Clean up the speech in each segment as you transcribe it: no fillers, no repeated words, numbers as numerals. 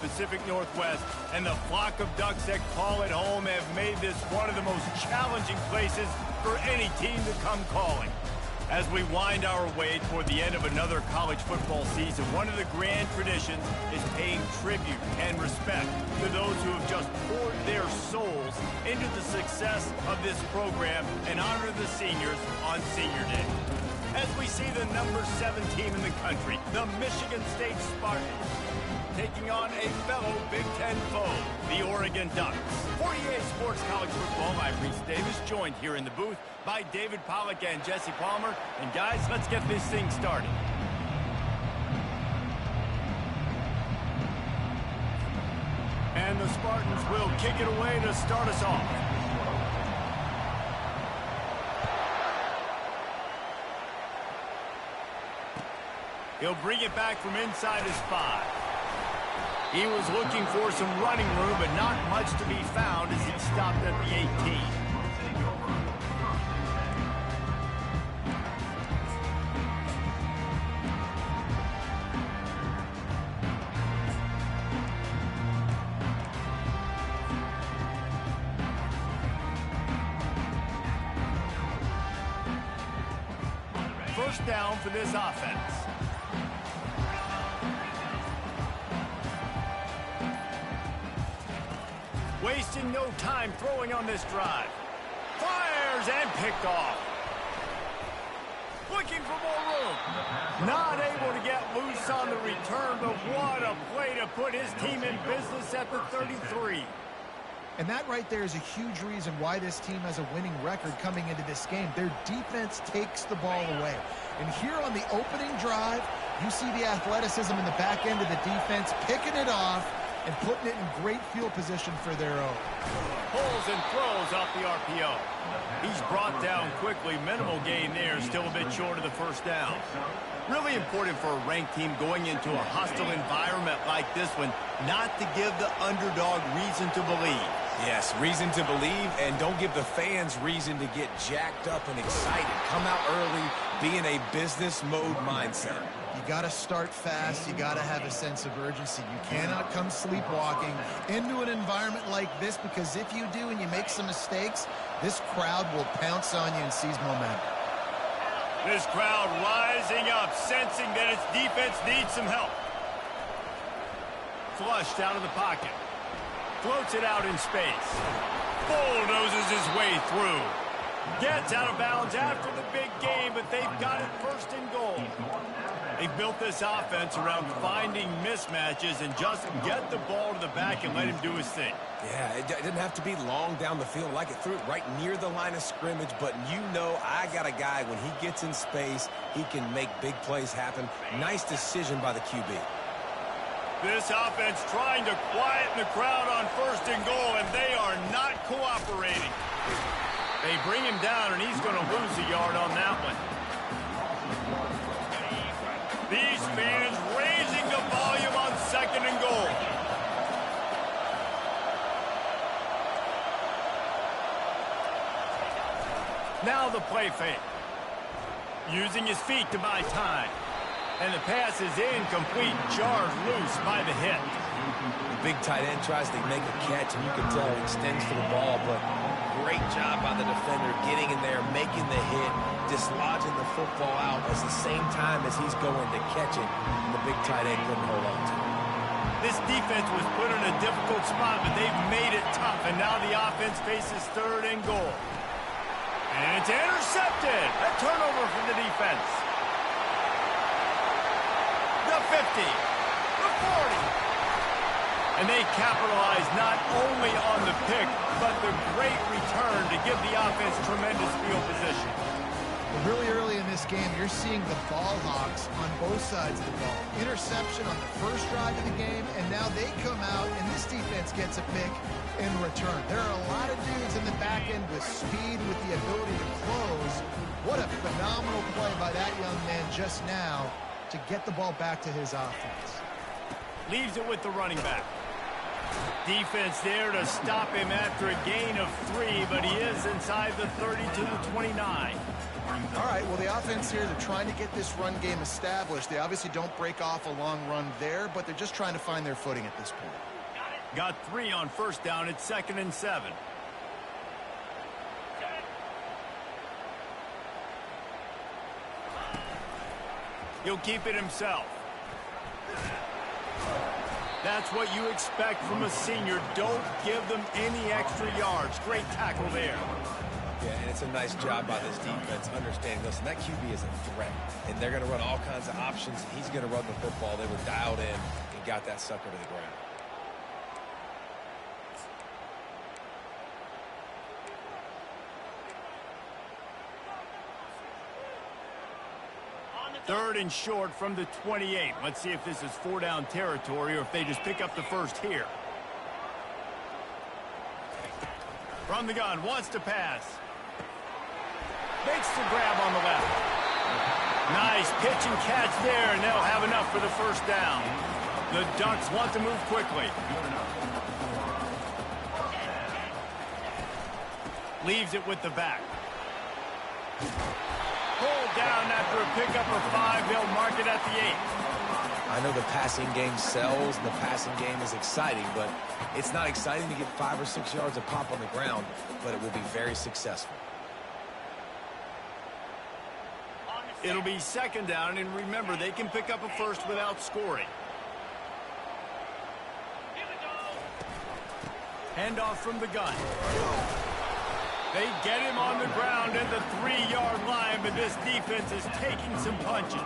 Pacific Northwest, and the flock of ducks that call it home have made this one of the most challenging places for any team to come calling. As we wind our way toward the end of another college football season, one of the grand traditions is paying tribute and respect to those who have just poured their souls into the success of this program and honor the seniors on Senior Day. As we see the number 7 team in the country, the Michigan State Spartans, taking on a fellow Big Ten foe, the Oregon Ducks. For EA Sports College Football, I'm Mich St, joined here in the booth by David Pollack and Jesse Palmer. And guys, let's get this thing started. And the Spartans will kick it away to start us off. He'll bring it back from inside his 5. He was looking for some running room, but not much to be found as he stopped at the 18. First down for this offense. Wasting no time throwing on this drive. Fires and picked off. Looking for more room. Not able to get loose on the return, but what a play to put his team in business at the 33. And that right there is a huge reason why this team has a winning record coming into this game. Their defense takes the ball away. And here on the opening drive, you see the athleticism in the back end of the defense, picking it off and putting it in great field position for their own. Pulls and throws off the RPO. He's brought down quickly. Minimal gain there, still a bit short of the first down. Really important for a ranked team going into a hostile environment like this one, not to give the underdog reason to believe. Yes, reason to believe, and don't give the fans reason to get jacked up and excited. Come out early, be in a business mode mindset. You got to start fast. You got to have a sense of urgency. You cannot come sleepwalking into an environment like this, because if you do and you make some mistakes, this crowd will pounce on you and seize momentum. This crowd rising up, sensing that its defense needs some help. Flushed out of the pocket. Floats it out in space. Bulldozes his way through. Gets out of bounds after the big game, but they've got it first and goal. They've built this offense around finding mismatches and just get the ball to the back and let him do his thing. Yeah, it didn't have to be long down the field. Like it threw it right near the line of scrimmage, but you know I got a guy, when he gets in space, he can make big plays happen. Nice decision by the QB. This offense trying to quieten the crowd on first and goal, and they are not cooperating. They bring him down, and he's going to lose a yard on that one. These fans raising the volume on second and goal. Now the play fake. Using his feet to buy time. And the pass is incomplete, jarred loose by the hit. The big tight end tries to make a catch, and you can tell he extends for the ball, but great job by the defender getting in there, making the hit, dislodging the football out at the same time as he's going to catch it, and the big tight end couldn't hold on to it. This defense was put in a difficult spot, but they've made it tough, and now the offense faces third and goal. And it's intercepted. A turnover for the defense. The 50, the 40. And they capitalize not only on the pick, but the great return to give the offense tremendous field position. Really early in this game, you're seeing the ball hawks on both sides of the ball. Interception on the first drive of the game, and now they come out, and this defense gets a pick in return. There are a lot of dudes in the back end with speed, with the ability to close. What a phenomenal play by that young man just now to get the ball back to his offense. Leaves it with the running back. Defense there to stop him after a gain of 3, but he is inside the 30 to the 29. All right, well, the offense here, they're trying to get this run game established. They obviously don't break off a long run there, but they're just trying to find their footing at this point. Got 3 on first down. It's 2nd and 7. He'll keep it himself. That's what you expect from a senior. Don't give them any extra yards. Great tackle there. Yeah, and it's a nice job by this defense understanding, listen, that QB is a threat, and they're going to run all kinds of options, and he's going to run the football. They were dialed in and got that sucker to the ground. Third and short from the 28. Let's see if this is 4-down territory or if they just pick up the first here. From the gun, wants to pass. Makes the grab on the left. Nice pitch and catch there, and they'll have enough for the first down. The Ducks want to move quickly. Leaves it with the back. Pulled down after a pickup of 5. They'll mark it at the 8. I know the passing game sells, and the passing game is exciting, but it's not exciting to get 5 or 6 yards of pop on the ground, but it will be very successful. It'll be 2nd down, and remember, they can pick up a first without scoring. Handoff from the gun. They get him on the ground at the 3-yard line, but this defense is taking some punches.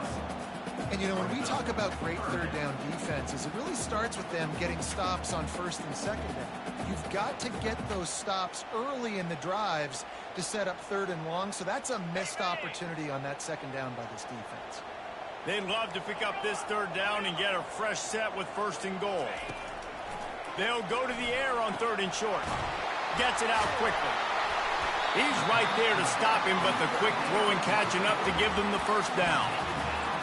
And, you know, when we talk about great third down defenses, it really starts with them getting stops on first and second down. You've got to get those stops early in the drives to set up 3rd and long, so that's a missed opportunity on that 2nd down by this defense. They'd love to pick up this 3rd down and get a fresh set with 1st and goal. They'll go to the air on 3rd and short. Gets it out quickly. He's right there to stop him, but the quick throw and catch enough to give them the first down.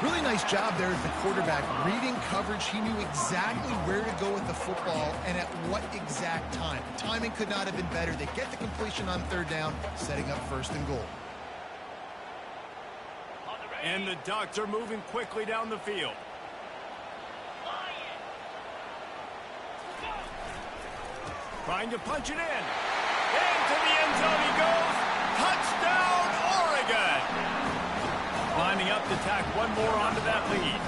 Really nice job there as the quarterback. Reading coverage, he knew exactly where to go with the football and at what exact time. Timing could not have been better. They get the completion on 3rd down, setting up 1st and goal. And the Ducks are moving quickly down the field. Trying to punch it in. Into the end zone he goes. Touchdown, Oregon. Lining up to tack one more onto that lead.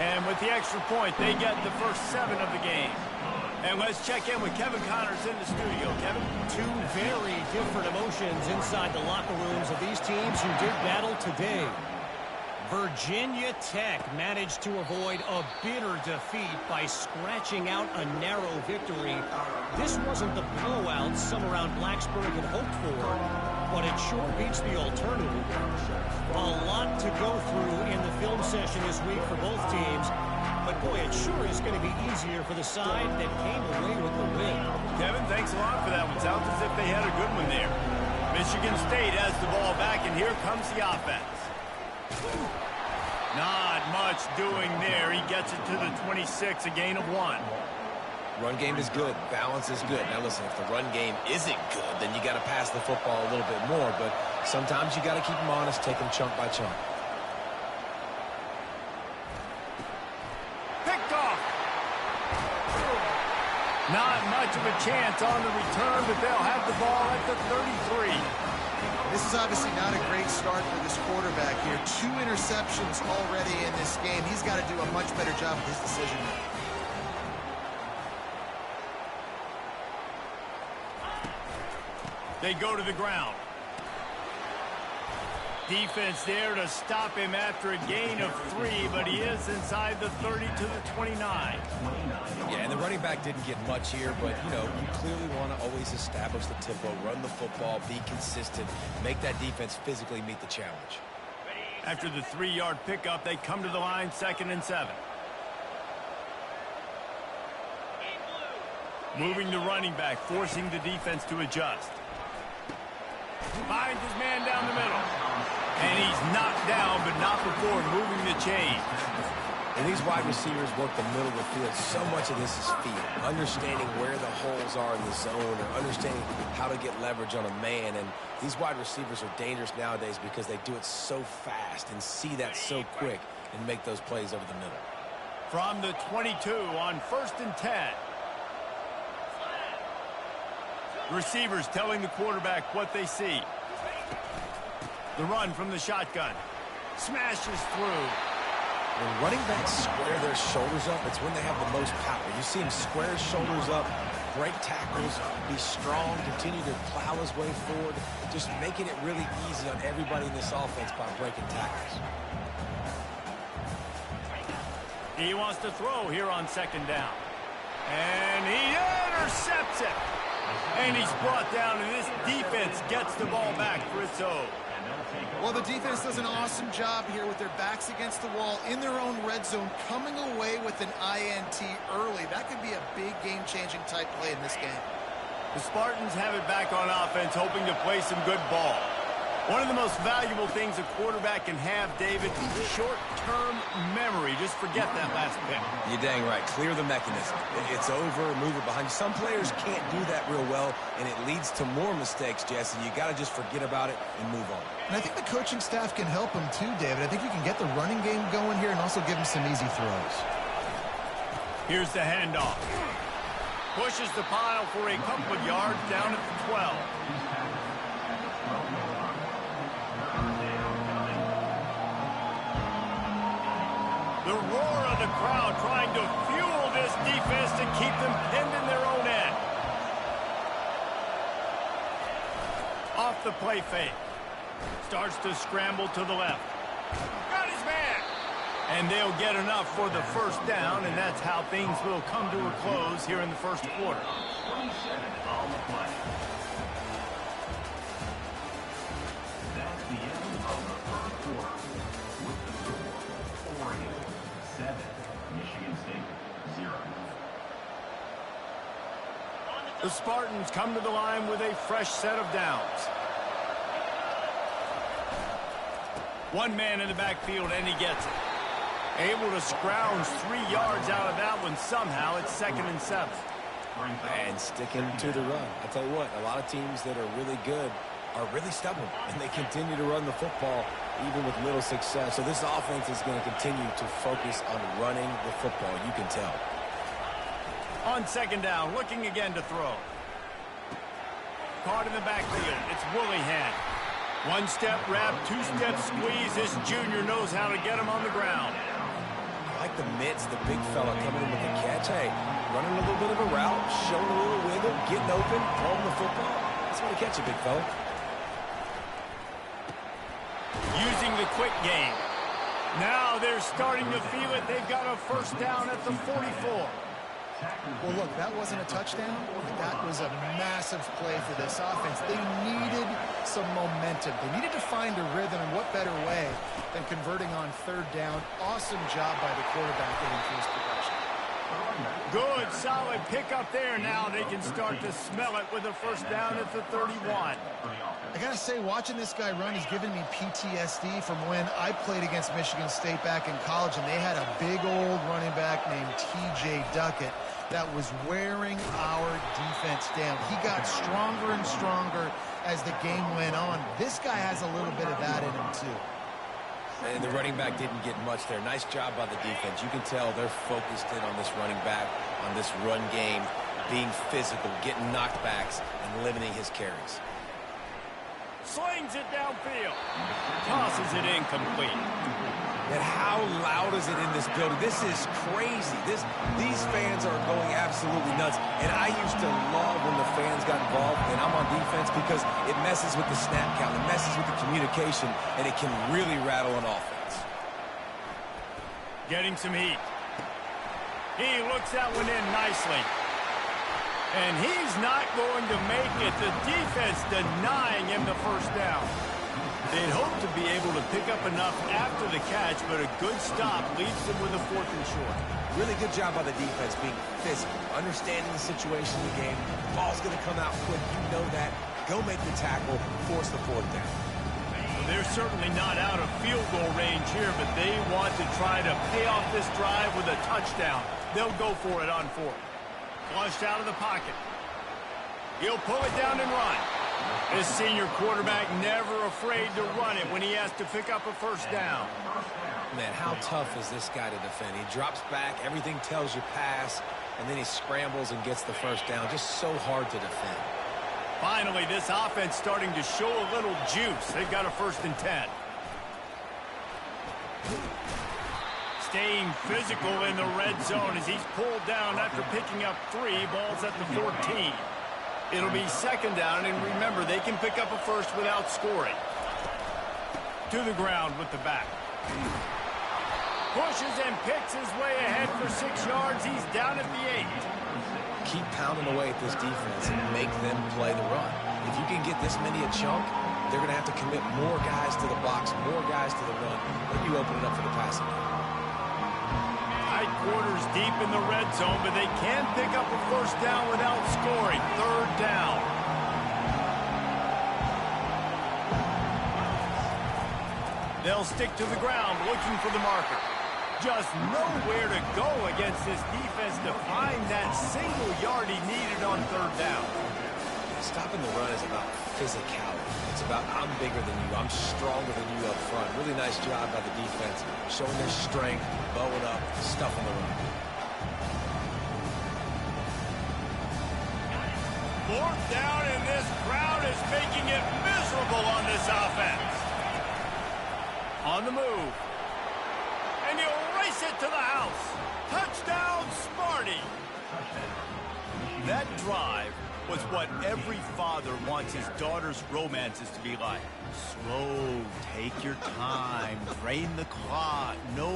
And with the extra point, they get the first 7 of the game. And let's check in with Kevin Connors in the studio. Kevin? 2 very different emotions inside the locker rooms of these teams who did battle today. Virginia Tech managed to avoid a bitter defeat by scratching out a narrow victory. This wasn't the blowout some around Blacksburg had hoped for, but it sure beats the alternative. A lot to go through in the film session this week for both teams, but boy, it sure is going to be easier for the side that came away with the win. Kevin, thanks a lot for that one. Sounds as if they had a good one there. Michigan State has the ball back, and here comes the offense. Not much doing there. He gets it to the 26, a gain of 1. Run game is good. Balance is good. Now, listen, if the run game isn't good, then you got to pass the football a little bit more. But sometimes you got to keep them honest, take them chunk by chunk. Picked off. Not much of a chance on the return, but they'll have the ball at the 33. This is obviously not a great start for this quarterback here. 2 interceptions already in this game. He's got to do a much better job with his decision making. They go to the ground. Defense there to stop him after a gain of 3, but he is inside the 30 to the 29. Yeah, and the running back didn't get much here, but, you know, you clearly want to always establish the tempo, run the football, be consistent, make that defense physically meet the challenge. After the 3-yard pickup, they come to the line, 2nd and 7. Moving the running back, forcing the defense to adjust. Finds his man down the middle. And he's knocked down, but not before moving the chain. And these wide receivers work the middle of the field. So much of this is feel, understanding where the holes are in the zone or understanding how to get leverage on a man. And these wide receivers are dangerous nowadays because they do it so fast and see that so quick and make those plays over the middle. From the 22 on 1st and 10. Receivers telling the quarterback what they see. The run from the shotgun. Smashes through. When running backs square their shoulders up, it's when they have the most power. You see him square his shoulders up, break tackles, be strong, continue to plow his way forward, just making it really easy on everybody in this offense by breaking tackles. He wants to throw here on 2nd down. And he intercepts it. And he's brought down, and this defense gets the ball back for its own. Well, the defense does an awesome job here with their backs against the wall in their own red zone, coming away with an INT early. That could be a big game-changing type play in this game. The Spartans have it back on offense, hoping to play some good ball. One of the most valuable things a quarterback can have, David, short-term memory. Just forget that last pick. You're dang right. Clear the mechanism. It's over, move it behind you. Some players can't do that real well, and it leads to more mistakes, Jesse. You got to just forget about it and move on. And I think the coaching staff can help him too, David. I think you can get the running game going here and also give him some easy throws. Here's the handoff. Pushes the pile for a couple of yards down at the 12. The roar of the crowd trying to fuel this defense to keep them pinned in their own end. Off the play fake. Starts to scramble to the left. Got his man. And they'll get enough for the 1st down, and that's how things will come to a close here in the 1st quarter. That's the end of the 1st quarter. With the score, Oregon 7, Michigan State 0. The Spartans come to the line with a fresh set of downs. One man in the backfield, and he gets it. Able to scrounge 3 yards out of that one somehow. It's 2nd and 7. And sticking to the run. I'll tell you what, a lot of teams that are really good are really stubborn, and they continue to run the football even with little success. So this offense is going to continue to focus on running the football, you can tell. On 2nd down, looking again to throw. Caught in the backfield. It's Willingham. 1-step wrap, 2-step squeeze. This junior knows how to get him on the ground. I like the mitts, the big fella coming in with the catch. Hey, running a little bit of a route, showing a little wiggle, getting open, throwing the football. That's what to catch a big fella. Using the quick game. Now they're starting to feel it. They've got a 1st down at the 44. Well, look, that wasn't a touchdown, but that was a massive play for this offense. They needed some momentum. They needed to find a rhythm, and what better way than converting on 3rd down. Awesome job by the quarterback getting through his progression. Good, solid pickup there. Now they can start to smell it with a 1st down at the 31. I got to say, watching this guy run has given me PTSD from when I played against Michigan State back in college, and they had a big old running back named T.J. Duckett that was wearing our defense down. He got stronger and stronger as the game went on. This guy has a little bit of that in him, too. And the running back didn't get much there. Nice job by the defense. You can tell they're focused in on this running back, on this run game, being physical, getting knockbacks, and limiting his carries. Slings it downfield. Tosses it incomplete. And how loud is it in this building? This is crazy. These fans are going absolutely nuts. And I used to love when the fans got involved, and I'm on defense, because it messes with the snap count. It messes with the communication, and it can really rattle an offense. Getting some heat. He looks that one in nicely. And he's not going to make it. The defense denying him the 1st down. They'd hope to be able to pick up enough after the catch, but a good stop leaves them with a 4th and short. Really good job by the defense being physical, understanding the situation in the game. Ball's going to come out quick. You know that. Go make the tackle, force the 4th down. They're certainly not out of field goal range here, but they want to try to pay off this drive with a touchdown. They'll go for it on fourth. Flushed out of the pocket. He'll pull it down and run. This senior quarterback never afraid to run it when he has to pick up a first down. Man, how tough is this guy to defend? He drops back, everything tells you pass, and then he scrambles and gets the first down. Just so hard to defend. Finally, this offense starting to show a little juice. They've got a 1st and 10. Staying physical in the red zone as he's pulled down after picking up 3. Ball's at the 14. It'll be 2nd down, and remember, they can pick up a first without scoring. To the ground with the back. Pushes and picks his way ahead for 6 yards. He's down at the 8. Keep pounding away at this defense and make them play the run. If you can get this many a chunk, they're going to have to commit more guys to the box, more guys to the run. Then you open it up for the passing game. Tight quarters deep in the red zone, but they can pick up a first down without scoring. 3rd down. They'll stick to the ground looking for the marker. Just nowhere to go against this defense to find that single yard he needed on 3rd down. Stopping the run is about physicality. It's about I'm bigger than you, I'm stronger than you up front. Really nice job by the defense, showing their strength, bowing up, stuffing the run. 4th down, and this crowd is making it miserable on this offense. On the move. And he'll race it to the house. Touchdown, Smarty. That drive was what every father wants his daughter's romances to be like. Slow, take your time, drain the clock, no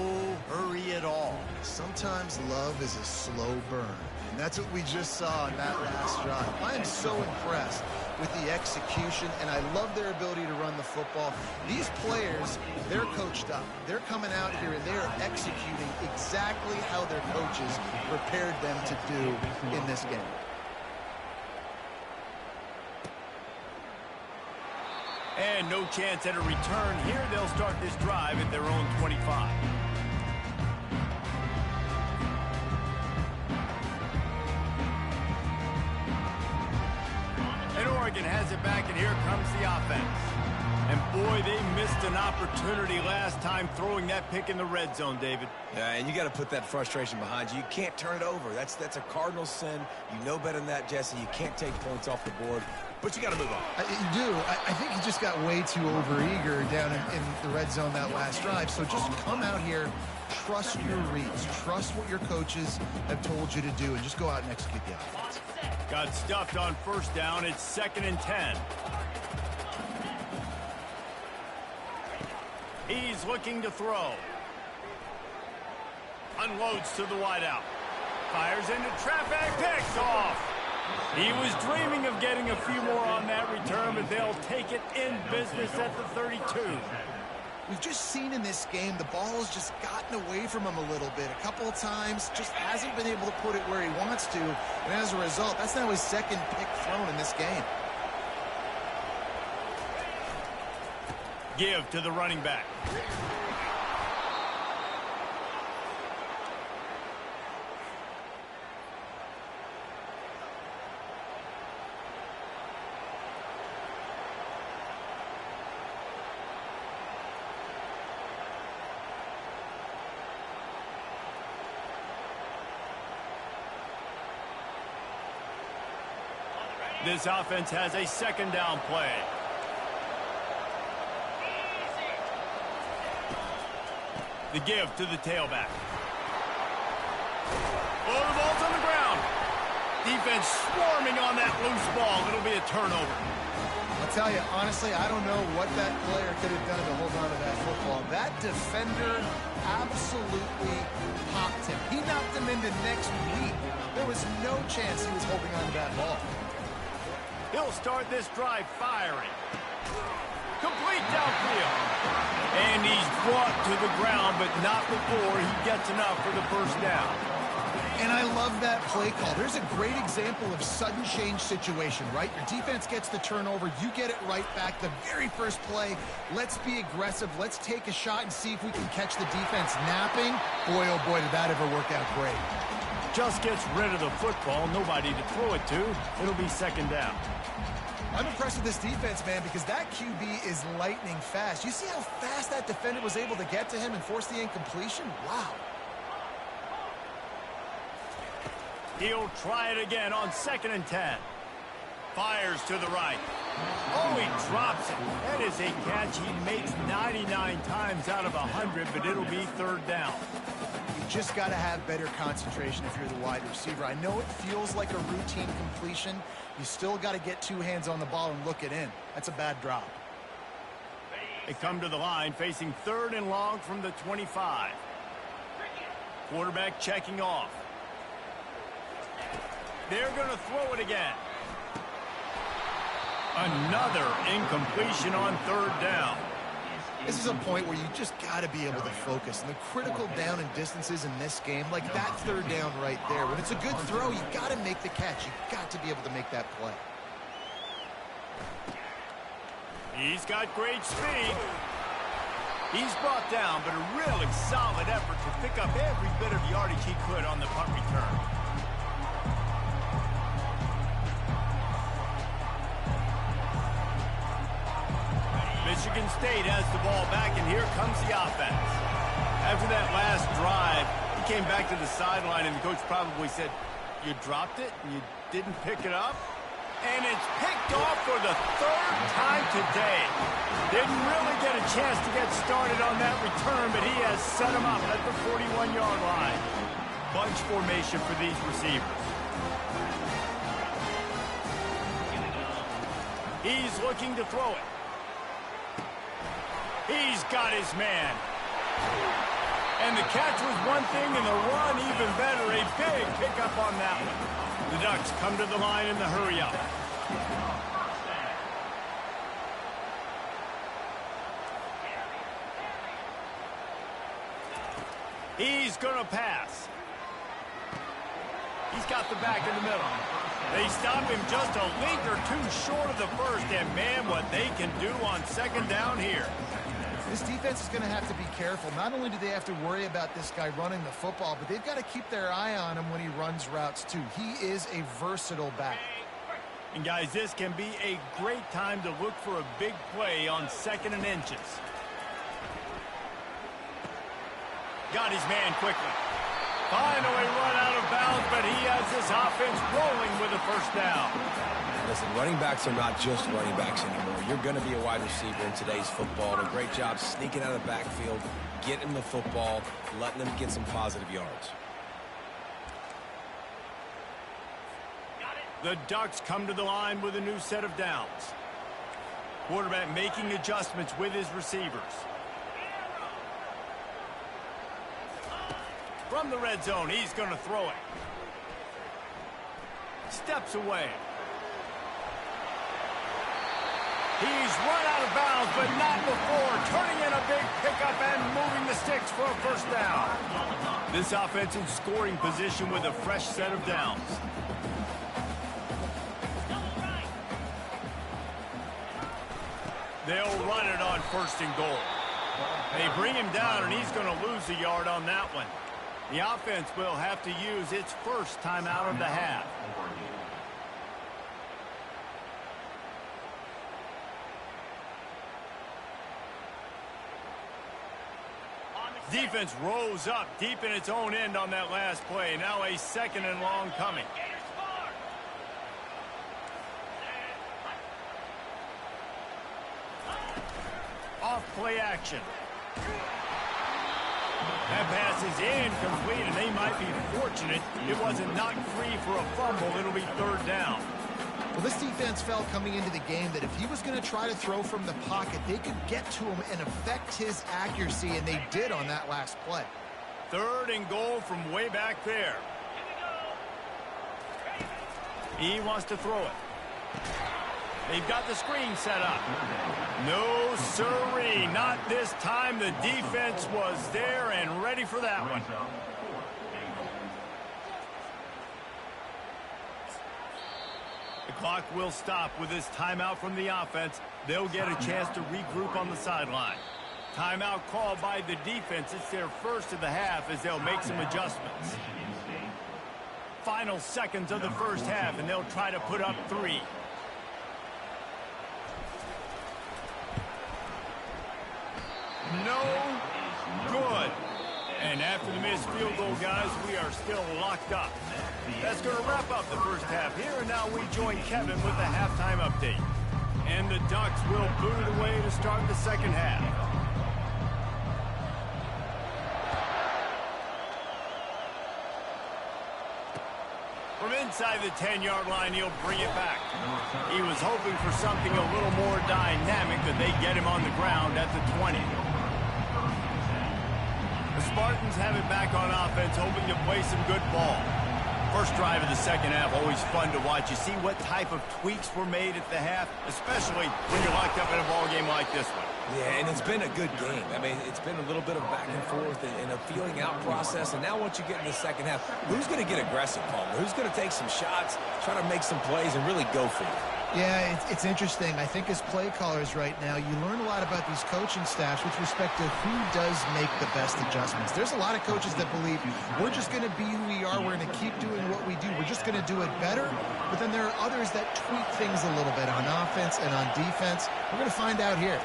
hurry at all. Sometimes love is a slow burn, and that's what we just saw in that last drive. I am so impressed with the execution, and I love their ability to run the football. These players, they're coached up. They're coming out here, and they're executing exactly how their coaches prepared them to do in this game. And no chance at a return here. They'll start this drive at their own 25. And Oregon has it back, and here comes the offense. And boy, they missed an opportunity last time throwing that pick in the red zone, David. Yeah, and you got to put that frustration behind you. You can't turn it over. That's a cardinal sin. You know better than that, Jesse. You can't take points off the board, but you got to move on. You do. I think he just got way too overeager down in the red zone that last drive. So just come out here, trust your reads, trust what your coaches have told you to do, and just go out and execute the offense. Got stuffed on 1st down. It's 2nd and 10. He's looking to throw. Unloads to the wideout. Fires into traffic. Picks off. He was dreaming of getting a few more on that return, but they'll take it in business at the 32. We've just seen in this game the ball has just gotten away from him a little bit. A couple of times, just hasn't been able to put it where he wants to. And as a result, that's now his 2nd pick thrown in this game. Give to the running back. This offense has a 2nd down play. The give to the tailback. Oh, the ball's on the ground. Defense swarming on that loose ball. It'll be a turnover. I'll tell you, honestly, I don't know what that player could have done to hold on to that football. That defender absolutely popped him. He knocked him into next week. There was no chance he was holding on to that ball. He'll start this drive firing. Complete downfield. And he's brought to the ground, but not before he gets enough for the 1st down. And I love that play call. There's a great example of sudden change situation, right? Your defense gets the turnover. You get it right back. The very first play, let's be aggressive. Let's take a shot and see if we can catch the defense napping. Boy, oh boy, did that ever work out great. Just gets rid of the football. Nobody to throw it to. It'll be second down. I'm impressed with this defense, man, because that QB is lightning fast. You see how fast that defender was able to get to him and force the incompletion? Wow. He'll try it again on 2nd and 10. Fires to the right. Oh, he drops it. That is a catch he makes 99 times out of 100, but it'll be third down. You just got to have better concentration if you're the wide receiver. I know it feels like a routine completion. You still got to get two hands on the ball and look it in. That's a bad drop. They come to the line facing 3rd and long from the 25. Quarterback checking off. They're going to throw it again. Another incompletion on 3rd down. This is a point where you just got to be able to focus. And the critical down and distances in this game, like that 3rd down right there, when it's a good throw, you got to make the catch. You got to be able to make that play. He's got great speed. He's brought down, but a really solid effort to pick up every bit of yardage he could on the punt return. Michigan State has the ball back, and here comes the offense. After that last drive, he came back to the sideline, and the coach probably said, "You dropped it, and you didn't pick it up?" And it's picked off for the 3rd time today. Didn't really get a chance to get started on that return, but he has set him up at the 41-yard line. Bunch formation for these receivers. He's looking to throw it. He's got his man. And the catch was one thing, and the run even better. A big pickup on that one. The Ducks come to the line in the hurry-up. He's going to pass. He's got the back in the middle. They stop him just a link or two short of the first, and man, what they can do on 2nd down here. This defense is going to have to be careful. Not only do they have to worry about this guy running the football, but they've got to keep their eye on him when he runs routes too. He is a versatile back. And guys, this can be a great time to look for a big play on 2nd and inches. Got his man quickly. Finally run out of bounds, but he has this offense rolling with a 1st down. Listen, running backs are not just running backs anymore. You're going to be a wide receiver in today's football. And a great job sneaking out of the backfield, getting the football, letting them get some positive yards. The Ducks come to the line with a new set of downs. Quarterback making adjustments with his receivers. From the red zone, he's going to throw it. Steps away. He's run out of bounds, but not before. Turning in a big pickup and moving the sticks for a 1st down. This offense in scoring position with a fresh set of downs. They'll run it on 1st and goal. They bring him down, and he's going to lose a yard on that one. The offense will have to use its 1st timeout of the half. Defense rose up deep in its own end on that last play. Now a 2nd and long coming. Off play action. That pass is incomplete, and they might be fortunate it wasn't knocked free for a fumble. It'll be 3rd down. Well, this defense felt coming into the game that if he was going to try to throw from the pocket, they could get to him and affect his accuracy, and they did on that last play. 3rd and goal from way back there. He wants to throw it. They've got the screen set up. No siree, not this time. The defense was there and ready for that one. Clock will stop with this timeout from the offense. They'll get a chance to regroup on the sideline. Timeout called by the defense. It's their first of the half as they'll make some adjustments. Final seconds of the first half, and they'll try to put up 3. No good. And after the missed field goal, guys, we are still locked up. That's going to wrap up the first half here, and now we join Kevin with the halftime update. And the Ducks will boot it away to start the second half. From inside the 10-yard line, he'll bring it back. He was hoping for something a little more dynamic, that they get him on the ground at the 20. The Spartans have it back on offense, hoping to play some good ball. First drive of the second half, always fun to watch. You see what type of tweaks were made at the half, especially when you're locked up in a ball game like this one. Yeah, and it's been a good game. I mean, it's been a little bit of back and forth and a feeling out process. And now once you get in the second half, who's going to get aggressive, Palmer? Who's going to take some shots, try to make some plays, and really go for it? Yeah, it's interesting. I think as play callers right now, you learn a lot about these coaching staffs with respect to who does make the best adjustments. There's a lot of coaches that believe we're just going to be who we are. We're going to keep doing what we do. We're just going to do it better. But then there are others that tweak things a little bit on offense and on defense. We're going to find out here.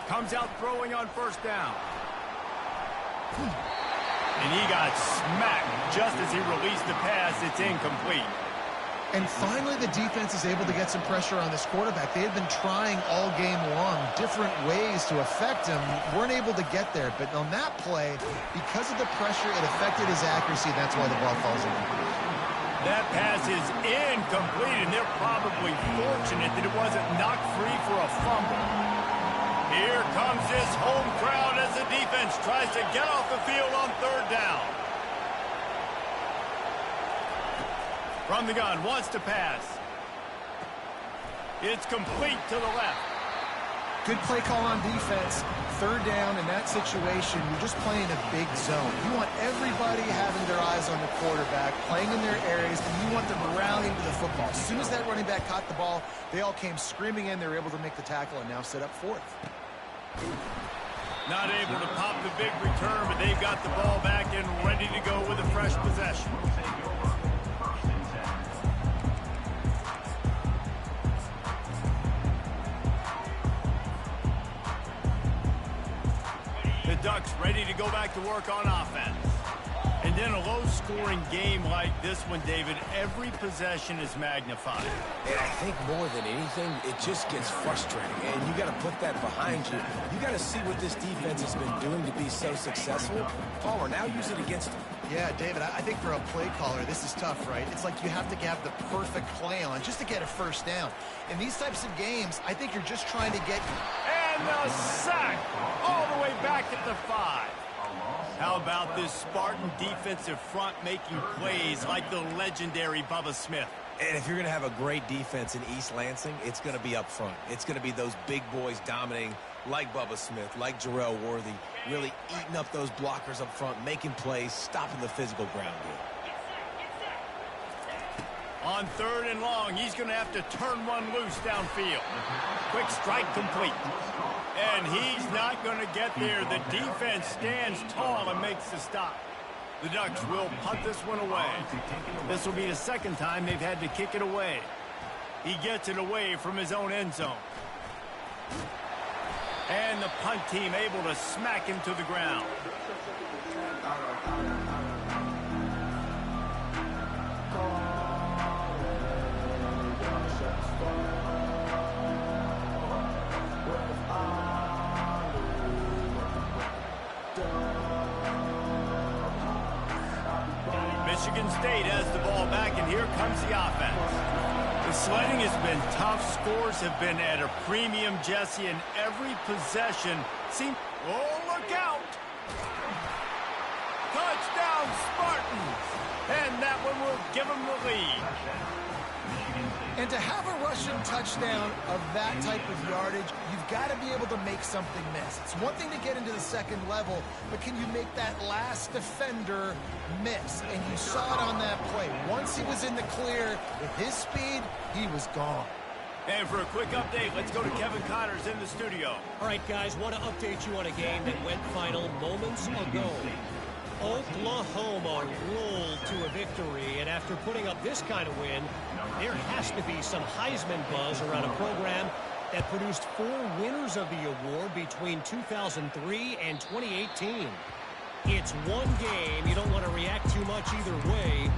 Comes out throwing on first down. And he got smacked just as he released the pass. It's incomplete. And finally, the defense is able to get some pressure on this quarterback. They had been trying all game long different ways to affect him. Weren't able to get there. But on that play, because of the pressure, it affected his accuracy. That's why the ball falls in. That pass is incomplete, and they're probably fortunate that it wasn't knocked free for a fumble. Here comes this home crowd as the defense tries to get off the field on third down. From the gun, wants to pass. It's complete to the left. Good play call on defense. Third down in that situation, you're just playing a big zone. You want everybody having their eyes on the quarterback, playing in their areas, and you want them rallying to the football. As soon as that running back caught the ball, they all came screaming in. They were able to make the tackle and now set up fourth. Not able to pop the big return, but they've got the ball back and ready to go with a fresh possession. The Ducks ready to go back to work on offense. And in a low-scoring game like this one, David, every possession is magnified. And I think more than anything, it just gets frustrating. And you got to put that behind you. You got to see what this defense has been doing to be so successful. Palmer, now use it against them. Yeah, David, I think for a play caller, this is tough, right? It's like you have to have the perfect play on just to get a first down. In these types of games, I think you're just trying to get... And the sack all the way back at the 5. How about this Spartan defensive front making plays like the legendary Bubba Smith? And if you're going to have a great defense in East Lansing, it's going to be up front. It's going to be those big boys dominating like Bubba Smith, like Jarrell Worthy, really eating up those blockers up front, making plays, stopping the physical ground game. On third and long, he's going to have to turn one loose downfield. Quick strike complete. And he's not going to get there. The defense stands tall and makes the stop. The Ducks will punt this one away. This will be the second time they've had to kick it away. He gets it away from his own end zone. And the punt team able to smack him to the ground. Michigan State has the ball back, and here comes the offense. The sledding has been tough. Scores have been at a premium, Jesse, and every possession seems... Oh, look out! Touchdown, Spartans! And that one will give them the lead. And to have a rushing touchdown of that type of yardage, you've got to be able to make something miss. It's one thing to get into the second level, but can you make that last defender miss? And you saw it on that play. Once he was in the clear, with his speed, he was gone. And for a quick update, let's go to Kevin Connors in the studio. All right, guys, want to update you on a game that went final moments ago. Oklahoma rolled to a victory, and after putting up this kind of win, there has to be some Heisman buzz around a program that produced 4 winners of the award between 2003 and 2018. It's one game. You don't want to react too much either way,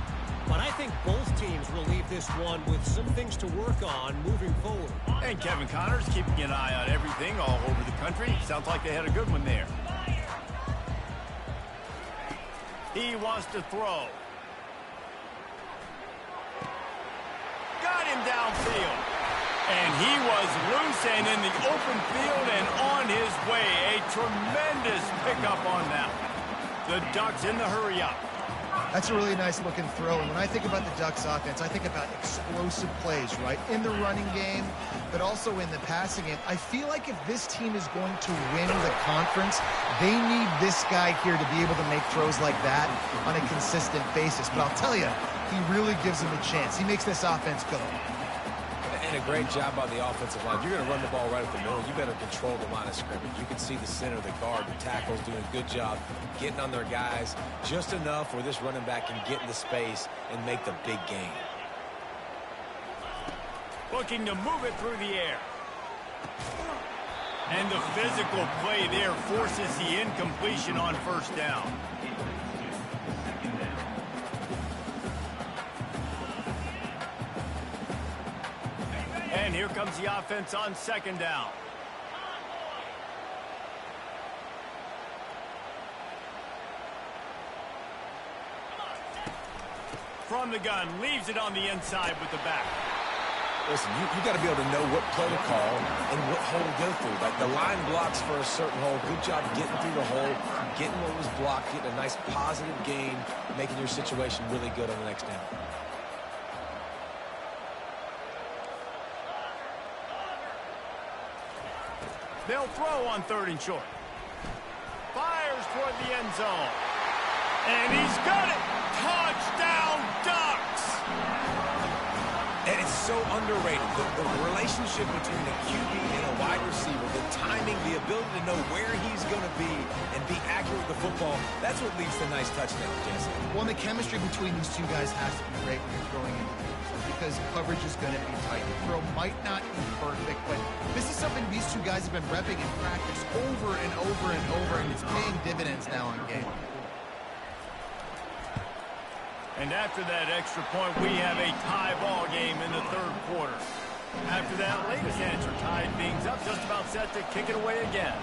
but I think both teams will leave this one with some things to work on moving forward. And Kevin Connors keeping an eye on everything all over the country. Sounds like they had a good one there. He wants to throw. Got him downfield. And he was loose and in the open field and on his way. A tremendous pickup on that one. The Ducks in the hurry-up. That's a really nice looking throw. And when I think about the Ducks offense, I think about explosive plays, right? In the running game, but also in the passing game. I feel like if this team is going to win the conference, they need this guy here to be able to make throws like that on a consistent basis. But I'll tell you, he really gives them a chance. He makes this offense go. And a great job on the offensive line. You're going to run the ball right at the middle. You better control the line of scrimmage. You can see the center, the guard, the tackles doing a good job getting on their guys just enough where this running back can get into space and make the big game. Looking to move it through the air. And the physical play there forces the incompletion on first down. And here comes the offense on second down. From the gun, leaves it on the inside with the back. Listen, you got to be able to know what play to call and what hole to go through. Like the line blocks for a certain hole. Good job getting through the hole, getting what was blocked, getting a nice positive gain, making your situation really good on the next down. They'll throw on 3rd and short. Fires toward the end zone. And he's got it. Touchdown, Ducks. And it's so underrated. The relationship between a QB and a wide receiver, the timing, the ability to know where he's going to be and be accurate with the football, that's what leads to nice touchdowns, Jesse. Well, the chemistry between these two guys has to be great when you're throwing into because coverage is going to be tight. The throw might not be perfect, but this is something these two guys have been repping in practice over and over and over, and it's paying dividends now on game. And after that extra point, we have a tie ball game in the 3rd quarter. After that latest answer tied things up, just about set to kick it away again.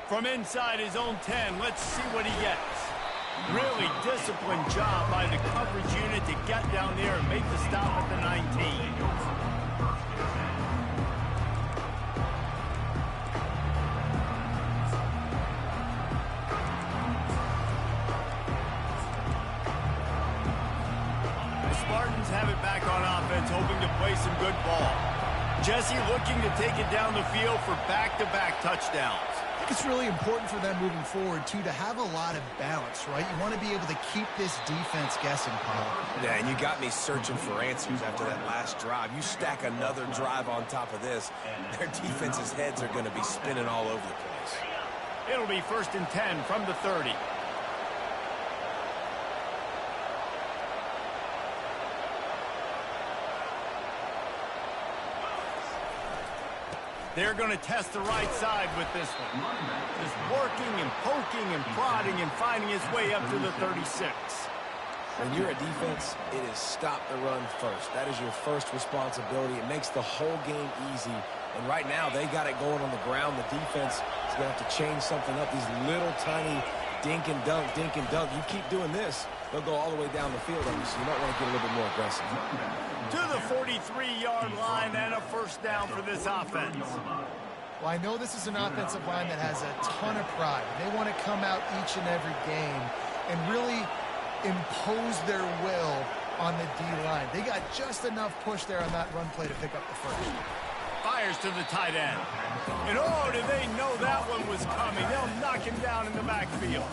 From inside his own 10, let's see what he gets. Really disciplined job by the coverage unit to get down there and make the stop at the 19. The Spartans have it back on offense, hoping to play some good ball. Jesse looking to take it down the field for back-to-back touchdowns. I think it's really important for them moving forward, too, to have a lot of balance, right? You want to be able to keep this defense guessing, Paul. Yeah, and you got me searching for answers after that last drive. You stack another drive on top of this, their defense's heads are going to be spinning all over the place. It'll be 1st and 10 from the 30. They're going to test the right side with this one. Just working and poking and prodding and finding his way up to the 36. When you're a defense, it is stop the run first. That is your first responsibility. It makes the whole game easy. And right now, they got it going on the ground. The defense is going to have to change something up. These little tiny dink and dunk, dink and dunk. You keep doing this, they'll go all the way down the field on you, so you might want to get a little bit more aggressive. To the 43-yard line and a 1st down for this offense. Well, I know this is an offensive line that has a ton of pride. They want to come out each and every game and really impose their will on the D-line. They got just enough push there on that run play to pick up the first. Fires to the tight end. And oh, did they know that one was coming. They'll knock him down in the backfield.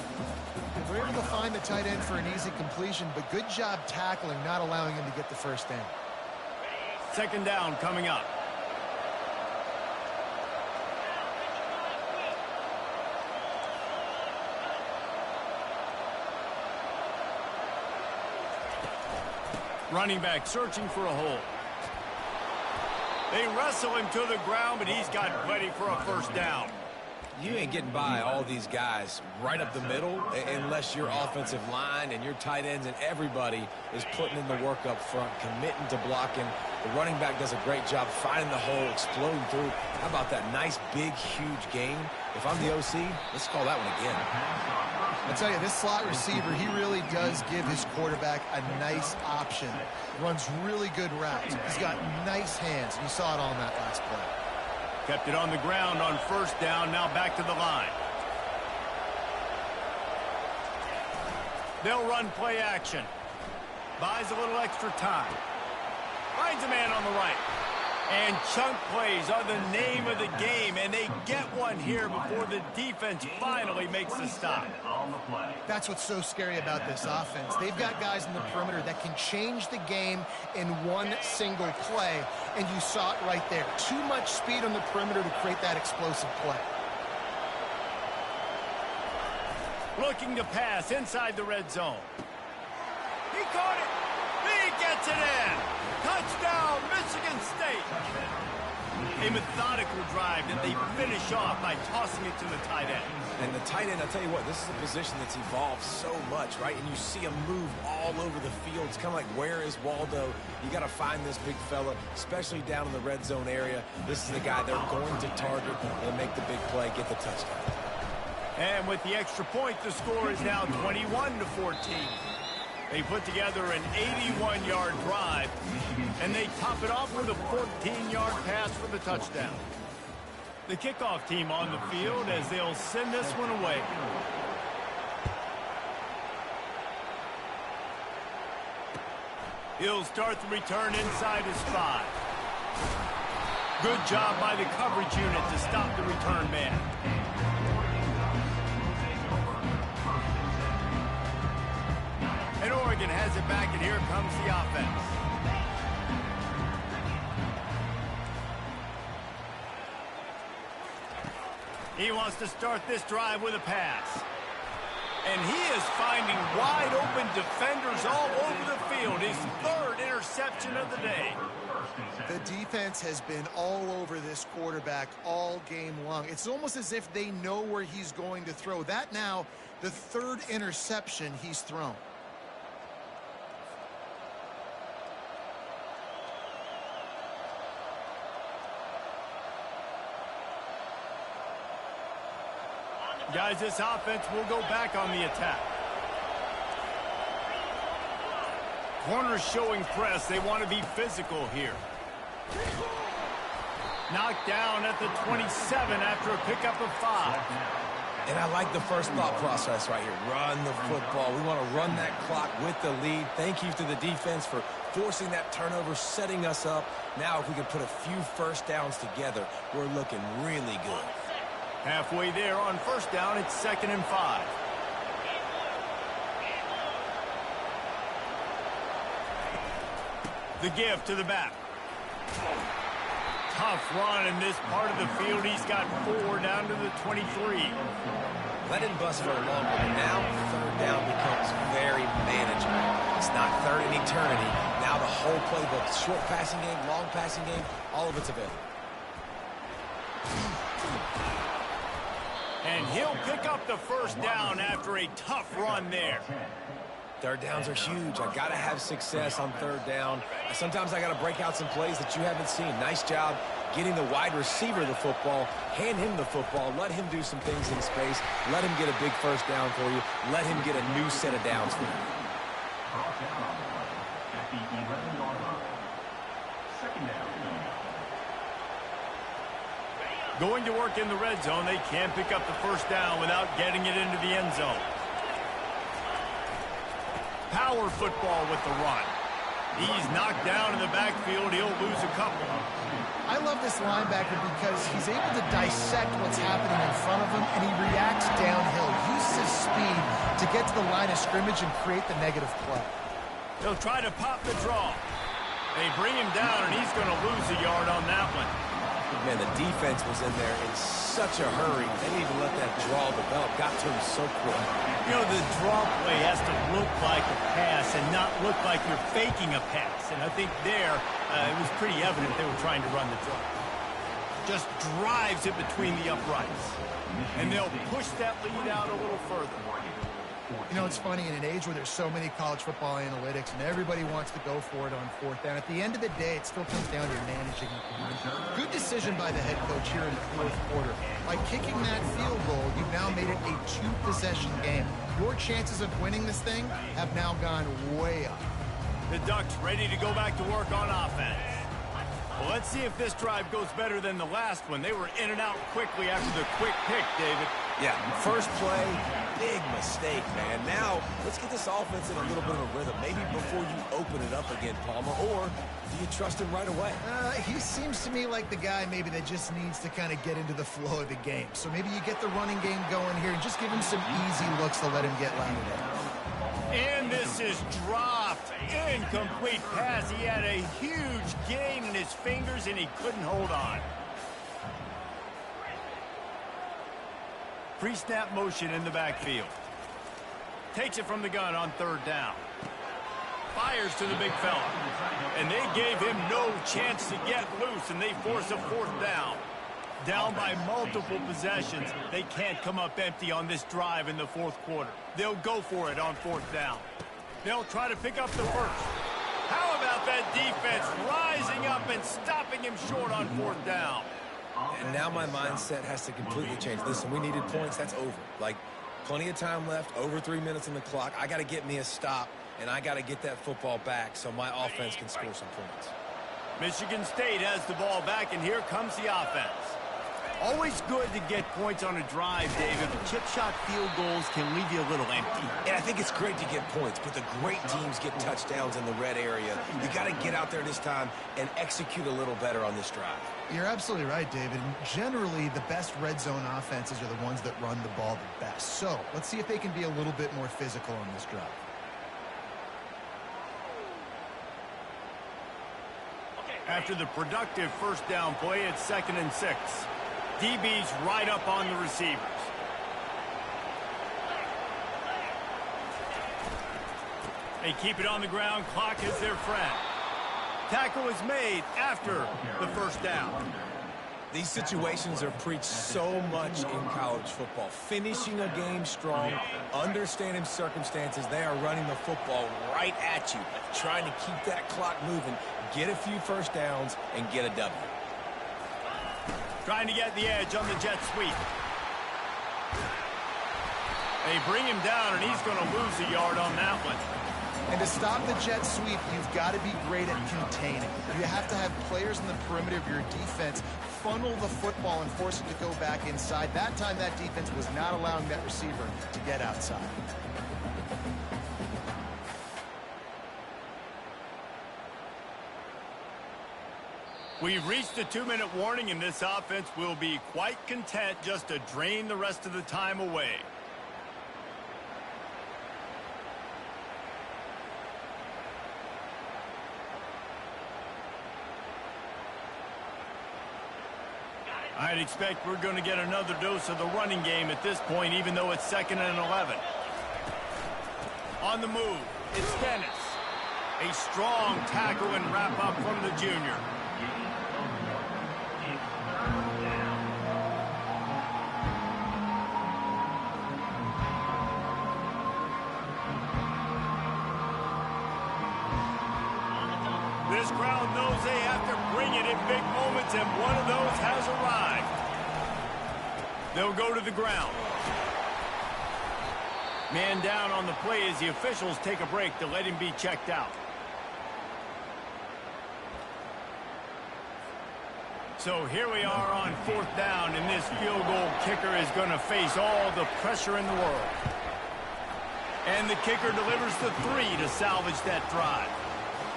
They were able to find the tight end for an easy completion, but good job tackling, not allowing him to get the first down. Second down coming up. Running back searching for a hole. They wrestle him to the ground, but he's got plenty for a first down. You ain't getting by all these guys right up the middle unless your offensive line and your tight ends and everybody is putting in the work up front, committing to blocking. The running back does a great job finding the hole, exploding through. How about that nice, big, huge gain? If I'm the OC, let's call that one again. I tell you, this slot receiver, he really does give his quarterback a nice option. Runs really good routes. He's got nice hands. You saw it on that last play. Kept it on the ground on first down, now back to the line. They'll run play action. Buys a little extra time. Finds a man on the right. And chunk plays are the name of the game, and they get one here before the defense finally makes the stop. That's what's so scary about this offense. They've got guys in the perimeter that can change the game in one single play, and you saw it right there. Too much speed on the perimeter to create that explosive play. Looking to pass inside the red zone. He caught it. He gets it in. Touchdown, Michigan State. A methodical drive that they finish off by tossing it to the tight end. And the tight end, I'll tell you what, this is a position that's evolved so much, right? And you see him move all over the field. It's kind of like, where is Waldo? You got to find this big fella, especially down in the red zone area. This is the guy they're going to target and make the big play, get the touchdown. And with the extra point, the score is now 21-14. They put together an 81-yard drive, and they top it off with a 14-yard pass for the touchdown. The kickoff team on the field as they'll send this one away. He'll start the return inside his 5. Good job by the coverage unit to stop the return man. And Oregon has it back, and here comes the offense. He wants to start this drive with a pass. And he is finding wide open defenders all over the field. His third interception of the day. The defense has been all over this quarterback all game long. It's almost as if they know where he's going to throw. That now, the third interception he's thrown. Guys, this offense will go back on the attack. Corners showing press. They want to be physical here. Knocked down at the 27 after a pickup of 5. And I like the first thought process right here. Run the football. We want to run that clock with the lead. Thank you to the defense for forcing that turnover, setting us up. Now if we can put a few first downs together, we're looking really good. Halfway there on first down, it's 2nd and 5. The give to the back. Tough run in this part of the field. He's got 4 down to the 23. Let him bust for a long one. Now third down becomes very manageable. It's not third in eternity. Now the whole playbook, short passing game, long passing game, all of it's available. And he'll pick up the first down after a tough run there. Third downs are huge. I got to have success on third down. Sometimes I got to break out some plays that you haven't seen. Nice job getting the wide receiver the football. Hand him the football. Let him do some things in space. Let him get a big first down for you. Let him get a new set of downs for you. Going to work in the red zone. They can't pick up the first down without getting it into the end zone. Power football with the run. He's knocked down in the backfield. He'll lose a couple. I love this linebacker because he's able to dissect what's happening in front of him, and he reacts downhill, uses his speed to get to the line of scrimmage and create the negative play. He'll try to pop the draw. They bring him down, and he's going to lose a yard on that one. Man, the defense was in there in such a hurry. They didn't even let that draw develop. Got to him so quick. You know, the draw play has to look like a pass and not look like you're faking a pass. And I think there, it was pretty evident they were trying to run the draw. Just drives it between the uprights. And they'll push that lead out a little further. You know, it's funny, in an age where there's so many college football analytics and everybody wants to go for it on fourth down, at the end of the day, it still comes down to managing the game. Good decision by the head coach here in the fourth quarter. By kicking that field goal, you've now made it a two-possession game. Your chances of winning this thing have now gone way up. The Ducks ready to go back to work on offense. Well, let's see if this drive goes better than the last one. They were in and out quickly after the quick pick, David. Yeah, first play, big mistake, man. Now, let's get this offense in a little bit of a rhythm. Maybe before you open it up again, Palmer, or do you trust him right away? He seems to me like the guy maybe that just needs to kind of get into the flow of the game. So maybe you get the running game going here and just give him some easy looks to let him get landed in. And this is dropped. Incomplete pass. He had a huge gain in his fingers, and he couldn't hold on. Pre-snap motion in the backfield. Takes it from the gun on third down. Fires to the big fella. And they gave him no chance to get loose, and they force a fourth down. Down by multiple possessions. They can't come up empty on this drive in the fourth quarter. They'll go for it on fourth down. They'll try to pick up the first. How about that defense rising up and stopping him short on fourth down? And now my mindset has to completely change. Listen, we needed points. That's over. Like, plenty of time left, over 3 minutes on the clock. I got to get me a stop, and I got to get that football back so my offense can score some points. Michigan State has the ball back, and here comes the offense. Always good to get points on a drive, David, but chip shot field goals can leave you a little empty. And I think it's great to get points, but the great teams get touchdowns in the red area. You got to get out there this time and execute a little better on this drive. You're absolutely right, David. Generally, the best red zone offenses are the ones that run the ball the best. So let's see if they can be a little bit more physical on this drive. After the productive first down play, it's 2nd and 6. DB's right up on the receivers. They keep it on the ground. Clock is their friend. Tackle is made after the first down. These situations are preached so much in college football. Finishing a game strong, understanding circumstances. They are running the football right at you, trying to keep that clock moving, get a few first downs, and get a W. Trying to get the edge on the jet sweep. They bring him down, and he's going to lose a yard on that one. And to stop the jet sweep, you've got to be great at containing. You have to have players in the perimeter of your defense funnel the football and force it to go back inside. That time, that defense was not allowing that receiver to get outside. We've reached the 2-minute warning, and this offense will be quite content just to drain the rest of the time away. I'd expect we're going to get another dose of the running game at this point, even though it's 2nd and 11. On the move, it's Dennis. A strong tackle and wrap-up from the junior. This crowd knows they have to bring it in big moments, and one of those has arrived. They'll go to the ground. Man down on the play as the officials take a break to let him be checked out. So here we are on 4th down, and this field goal kicker is going to face all the pressure in the world. And the kicker delivers the 3 to salvage that drive.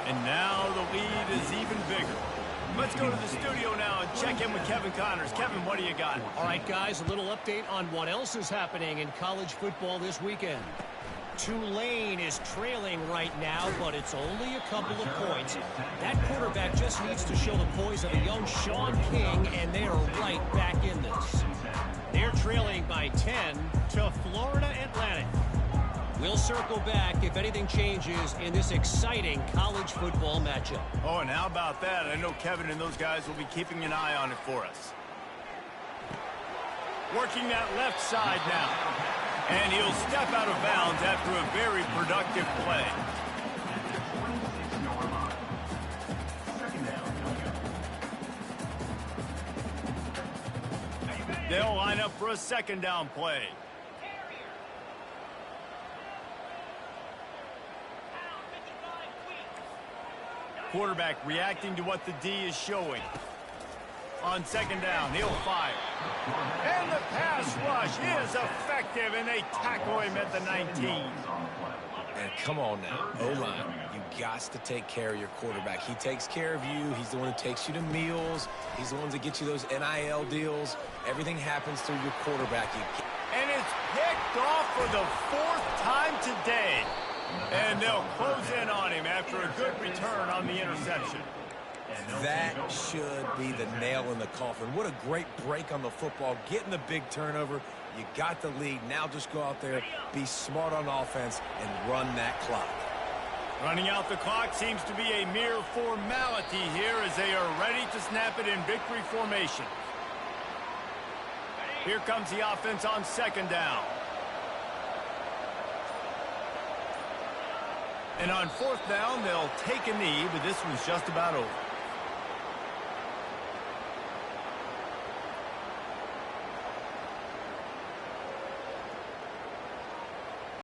And now the lead is even bigger. Let's go to the studio now and check in with Kevin Connors. Kevin, what do you got? All right, guys, a little update on what else is happening in college football this weekend. Tulane is trailing right now, but it's only a couple of points. That quarterback just needs to show the poise of a young Sean King, and they are right back in this. They're trailing by 10 to Florida Atlantic. We'll circle back if anything changes in this exciting college football matchup. Oh, and how about that? I know Kevin and those guys will be keeping an eye on it for us. Working that left side now. And he'll step out of bounds after a very productive play. They'll line up for a second down play. Quarterback reacting to what the D is showing. On second down, he'll fire. And the pass rush is effective, and they tackle him at the 19. And come on now, O-line, you got to take care of your quarterback. He takes care of you. He's the one who takes you to meals. He's the one that gets you those NIL deals. Everything happens through your quarterback. And it's picked off for the 4th time today. And they'll close in on him after a good return on the interception. That should be the nail in the coffin. What a great break on the football. Getting the big turnover. You got the lead. Now just go out there, be smart on offense, and run that clock. Running out the clock seems to be a mere formality here as they are ready to snap it in victory formation. Here comes the offense on second down. And on 4th down, they'll take a knee, but this one's just about over.